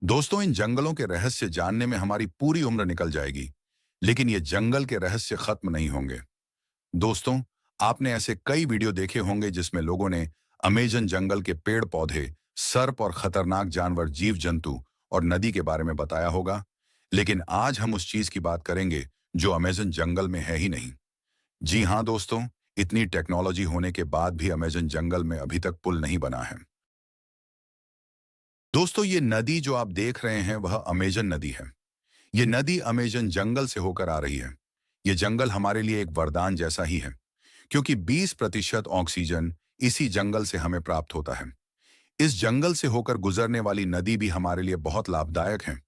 दोस्तों, इन जंगलों के रहस्य जानने में हमारी पूरी उम्र निकल जाएगी, लेकिन ये जंगल के रहस्य खत्म नहीं होंगे। दोस्तों, आपने ऐसे कई वीडियो देखे होंगे जिसमें लोगों ने अमेजन जंगल के पेड़ पौधे, सर्प और खतरनाक जानवर, जीव जंतु और नदी के बारे में बताया होगा। लेकिन आज हम उस चीज की बात करेंगे जो अमेजन जंगल में है ही नहीं। जी हाँ दोस्तों, इतनी टेक्नोलॉजी होने के बाद भी अमेजन जंगल में अभी तक पुल नहीं बना है। दोस्तों, ये नदी जो आप देख रहे हैं वह अमेजन नदी है। ये नदी अमेजन जंगल से होकर आ रही है। ये जंगल हमारे लिए एक वरदान जैसा ही है, क्योंकि 20% ऑक्सीजन इसी जंगल से हमें प्राप्त होता है। इस जंगल से होकर गुजरने वाली नदी भी हमारे लिए बहुत लाभदायक है।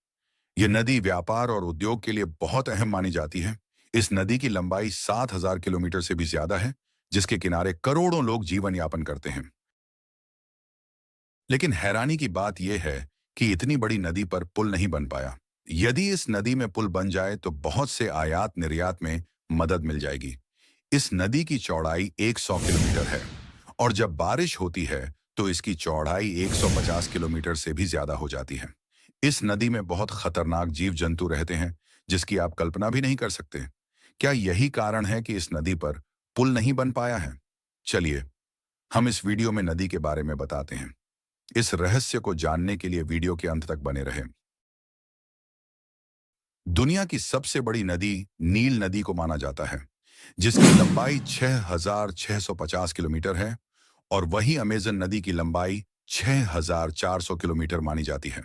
ये नदी व्यापार और उद्योग के लिए बहुत अहम मानी जाती है। इस नदी की लंबाई 7,000 किलोमीटर से भी ज्यादा है, जिसके किनारे करोड़ों लोग जीवन यापन करते हैं। लेकिन हैरानी की बात यह है कि इतनी बड़ी नदी पर पुल नहीं बन पाया। यदि इस नदी में पुल बन जाए तो बहुत से आयात निर्यात में मदद मिल जाएगी। इस नदी की चौड़ाई 100 किलोमीटर है और जब बारिश होती है तो इसकी चौड़ाई 150 किलोमीटर से भी ज्यादा हो जाती है। इस नदी में बहुत खतरनाक जीव जंतु रहते हैं जिसकी आप कल्पना भी नहीं कर सकते। क्या यही कारण है कि इस नदी पर पुल नहीं बन पाया है? चलिए, हम इस वीडियो में नदी के बारे में बताते हैं। इस रहस्य को जानने के लिए वीडियो के अंत तक बने रहें। दुनिया की सबसे बड़ी नदी नील नदी को माना जाता है, जिसकी लंबाई 6,650 किलोमीटर है और वहीं अमेजन नदी की लंबाई 6,400 किलोमीटर मानी जाती है।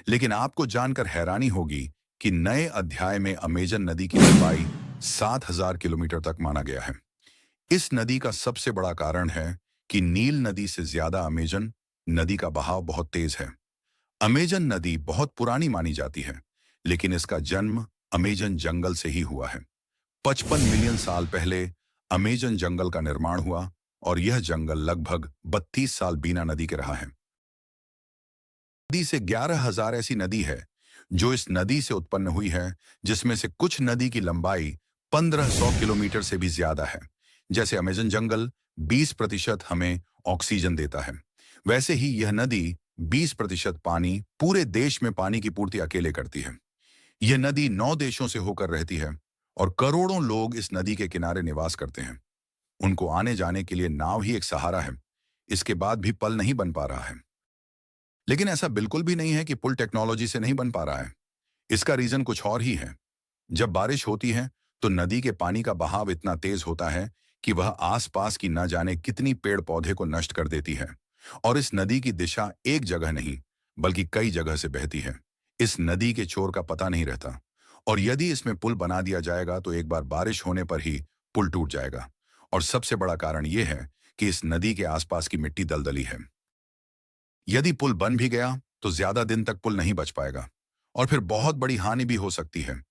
लेकिन आपको जानकर हैरानी होगी कि नए अध्याय में अमेजन नदी की लंबाई 7,000 किलोमीटर तक माना गया है। इस नदी का सबसे बड़ा कारण है कि नील नदी से ज्यादा अमेजन नदी का बहाव बहुत तेज है। अमेजन नदी बहुत पुरानी मानी जाती है, लेकिन इसका जन्म अमेजन जंगल से ही हुआ है। 55 मिलियन साल पहले अमेजन जंगल का निर्माण हुआ और यह जंगल लगभग 32 साल बिना नदी के रहा है। नदी से 11,000 ऐसी नदी है जो इस नदी से उत्पन्न हुई है, जिसमें से कुछ नदी की लंबाई 1500 किलोमीटर से भी ज्यादा है। जैसे अमेजन जंगल 20% हमें ऑक्सीजन देता है, वैसे ही यह नदी 20% पानी, पूरे देश में पानी की पूर्ति अकेले करती है। यह नदी 9 देशों से होकर रहती है और करोड़ों लोग इस नदी के किनारे निवास करते हैं। उनको आने जाने के लिए नाव ही एक सहारा है। इसके बाद भी पुल नहीं बन पा रहा है। लेकिन ऐसा बिल्कुल भी नहीं है कि पुल टेक्नोलॉजी से नहीं बन पा रहा है। इसका रीजन कुछ और ही है। जब बारिश होती है तो नदी के पानी का बहाव इतना तेज होता है कि वह आसपास की न जाने कितनी पेड़ पौधे को नष्ट कर देती है और इस नदी की दिशा एक जगह नहीं बल्कि कई जगह से बहती है। इस नदी के छोर का पता नहीं रहता और यदि इसमें पुल बना दिया जाएगा तो एक बार बारिश होने पर ही पुल टूट जाएगा। और सबसे बड़ा कारण यह है कि इस नदी के आसपास की मिट्टी दलदली है। यदि पुल बन भी गया तो ज्यादा दिन तक पुल नहीं बच पाएगा और फिर बहुत बड़ी हानि भी हो सकती है।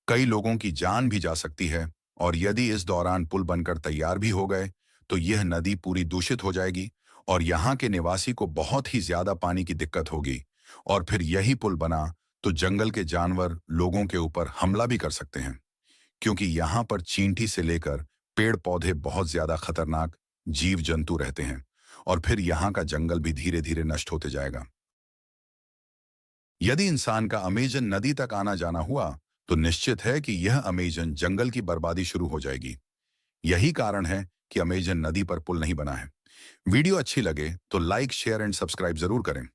कई लोगों की जान भी जा सकती है और यदि इस दौरान पुल बनकर तैयार भी हो गए तो यह नदी पूरी दूषित हो जाएगी और यहाँ के निवासी को बहुत ही ज्यादा पानी की दिक्कत होगी। और फिर यही पुल बना तो जंगल के जानवर लोगों के ऊपर हमला भी कर सकते हैं, क्योंकि यहाँ पर चींटी से लेकर पेड़ पौधे बहुत ज्यादा खतरनाक जीव जंतु रहते हैं और फिर यहाँ का जंगल भी धीरे धीरे नष्ट होते जाएगा। यदि इंसान का अमेजन नदी तक आना जाना हुआ तो निश्चित है कि यह अमेजन जंगल की बर्बादी शुरू हो जाएगी। यही कारण है कि अमेजन नदी पर पुल नहीं बना है। वीडियो अच्छी लगे तो लाइक, शेयर एंड सब्सक्राइब जरूर करें।